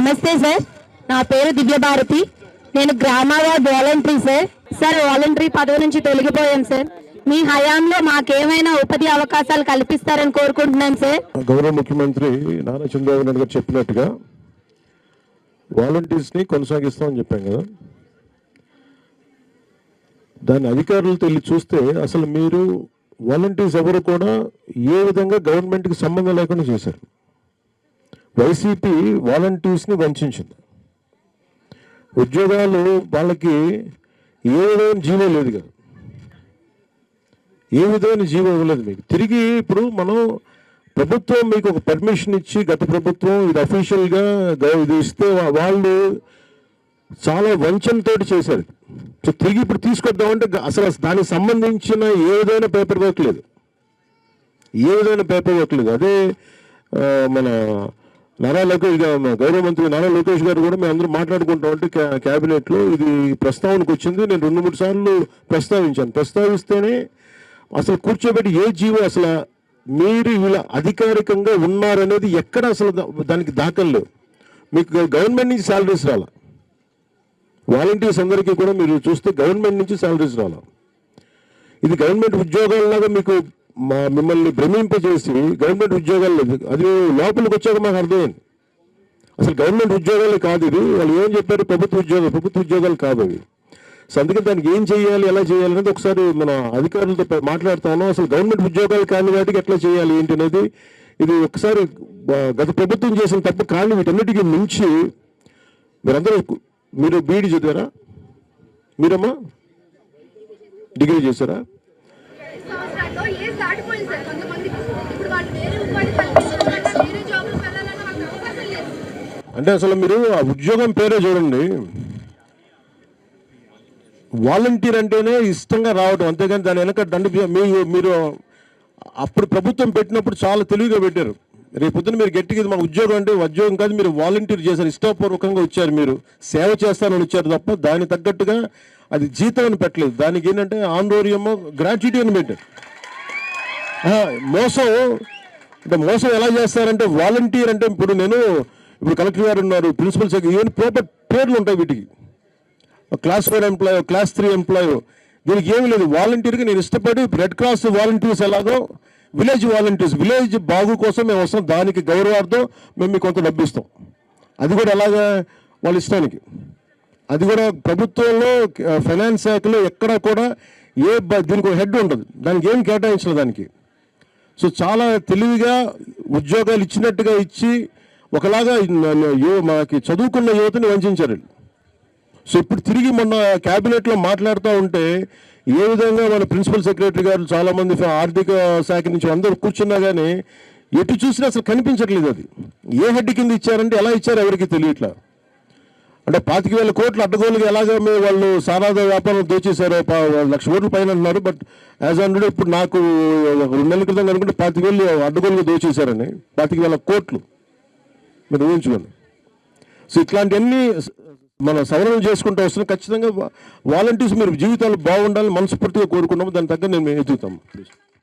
నమస్తే సార్, నా పేరు దివ్యభారతి. నేను గ్రామావార్డ్ వాలంటరీ సార్. వాలంటరీ పదవి నుంచి తొలగిపోయాను సార్. మీ హయాంలో మాకేమైనా ఉపాధి అవకాశాలు కల్పిస్తారని కోరుకుంటున్నాను సార్. గౌరవ ముఖ్యమంత్రి నారా చంద్రబాబు నాయుడు గారు చెప్పినట్టుగా వాలంటీర్స్ని కొనసాగిస్తామని చెప్పాం కదా. దాని అధికారులతో వెళ్ళి చూస్తే అసలు మీరు వాలంటీర్స్ ఎవరు కూడా ఏ విధంగా గవర్నమెంట్కి సంబంధం లేకుండా చేశారు. వైసీపీ వాలంటీర్స్ని వంచింది. ఉద్యోగాలు వాళ్ళకి ఏ విధమైన జీవో లేదు కదా, ఏ విధమైన జీవో ఇవ్వలేదు మీకు. తిరిగి ఇప్పుడు మనం ప్రభుత్వం మీకు ఒక పర్మిషన్ ఇచ్చి, గత ప్రభుత్వం ఇది అఫీషియల్గా ఇది ఇస్తే వాళ్ళు చాలా వంచనతో చేశారు. సో తిరిగి ఇప్పుడు తీసుకొద్దామంటే అసలు దానికి సంబంధించిన ఏ విధమైన పేపర్ వర్క్ లేదు, అదే మన నారా లోకేష్ గారు, గౌరవ మంత్రి నారా లోకేష్ గారు కూడా మేము అందరూ మాట్లాడుకుంటామంటే క్యాబినెట్లో ఇది ప్రస్తావనకు వచ్చింది. నేను 2-3 సార్లు ప్రస్తావిస్తేనే అసలు కూర్చోబెట్టి ఏ జీవో అసలు మీరు ఇలా అధికారికంగా ఉన్నారనేది ఎక్కడ అసలు దానికి దాఖలు లేవు. మీకు గవర్నమెంట్ నుంచి శాలరీస్ రాలా, వాలంటీర్స్ అందరికీ కూడా మీరు చూస్తే గవర్నమెంట్ నుంచి శాలరీస్ రాలా. ఇది గవర్నమెంట్ ఉద్యోగాల్లాగా మీకు మిమ్మల్ని భ్రమింపజేసి గవర్నమెంట్ ఉద్యోగాలు లేదు. అది లోపలికి వచ్చాక మాకు అర్థమైంది అసలు గవర్నమెంట్ ఉద్యోగాలు కాదు ఇది. వాళ్ళు ఏం చెప్పారు, ప్రభుత్వ ఉద్యోగాలు కాదు అవి. సో అందుకని దానికి ఏం చేయాలి, ఎలా చేయాలి అనేది ఒకసారి మన అధికారులతో మాట్లాడుతాను. అసలు గవర్నమెంట్ ఉద్యోగాలు కాని వాటికి ఎట్లా చేయాలి ఏంటి అనేది ఇది ఒకసారి గత ప్రభుత్వం చేసిన తప్పు. కానీ వీటన్నిటికీ మించి మీరు బీఈడీ చదివారా, మీరమ్మా డిగ్రీ చేశారా? అంటే అసలు మీరు ఆ ఉద్యోగం పేరే చూడండి, వాలంటీర్ అంటేనే ఇష్టంగా రావడం, అంతేగాని దాని వెనక మీరు అప్పుడు ప్రభుత్వం పెట్టినప్పుడు చాలా తెలివిగా పెట్టారు. రేపు పొద్దున మీరు గట్టిగా మాకు ఉద్యోగం అంటే ఉద్యోగం కాదు, మీరు వాలంటీర్ చేశారు, ఇష్టపూర్వకంగా వచ్చారు, మీరు సేవ చేస్తానని వచ్చారు తప్ప దానికి తగ్గట్టుగా అది జీతం అని పెట్టలేదు. దానికి ఏంటంటే ఆందోళనమో గ్రాట్యుటీ అని పెట్టారు. మోసం ఎలా చేస్తారంటే వాలంటీర్ అంటే ఇప్పుడు కలెక్టర్ గారు ఉన్నారు, ప్రిన్సిపల్ సెక్రటరీ, ఏమైనా ప్రాపర్ పేర్లు ఉంటాయి వీటికి. క్లాస్ 4 ఎంప్లాయ్, క్లాస్ 3 ఎంప్లాయ్, దీనికి ఏమి లేదు. వాలంటీర్కి నేను ఇష్టపడి రెడ్ క్రాస్ వాలంటీర్స్ ఎలాగో విలేజ్ వాలంటీర్స్, విలేజ్ బాగు కోసం మేము వస్తాం, దానికి గౌరవార్థం మేము మీకు కొంత డబ్బు ఇస్తాం. అది కూడా ఎలాగా వాళ్ళ ఇష్టానికి. అది కూడా ప్రభుత్వంలో ఫైనాన్స్ శాఖలో ఎక్కడా కూడా దీనికి ఒక హెడ్ ఉంటుంది, దానికి ఏం కేటాయించలేదు దానికి. సో చాలా తెలివిగా ఉద్యోగాలు ఇచ్చినట్టుగా ఇచ్చి ఒకలాగా మనకి చదువుకున్న యువతని వంచారు. సో ఇప్పుడు తిరిగి మొన్న క్యాబినెట్లో మాట్లాడుతూ ఉంటే ఏ విధంగా మన ప్రిన్సిపల్ సెక్రటరీ గారు, చాలామంది ఆర్థిక శాఖ నుంచి అందరూ కూర్చున్నా కానీ ఎటు చూసినా అసలు కనిపించట్లేదు. అది ఏ హెడ్ కింద ఇచ్చారంటే ఎలా ఇచ్చారో ఎవరికి తెలియట్లా. అంటే 25,000 కోట్లు అడ్డగోలుగా ఎలాగ వాళ్ళు సారాద వ్యాపారం దోచేశారో, 1,00,000 కోట్ల పైన అంటున్నారు. బట్ యాజ్ ఆన్ ఇప్పుడు నాకు 2 నెలల క్రితం అనుకుంటే 25,000 అడ్డగోలుగా దోచేశారని, 25,000 కోట్లు మీరు ఊహించుకోండి. సో ఇట్లాంటివన్నీ మనం సవరణ చేసుకుంటూ వస్తున్నాం. ఖచ్చితంగా వాలంటీర్స్ మీరు జీవితాలు బాగుండాలని మనస్ఫూర్తిగా కోరుకున్నాము. దాని తగ్గ నేను ఎదుగుతాము.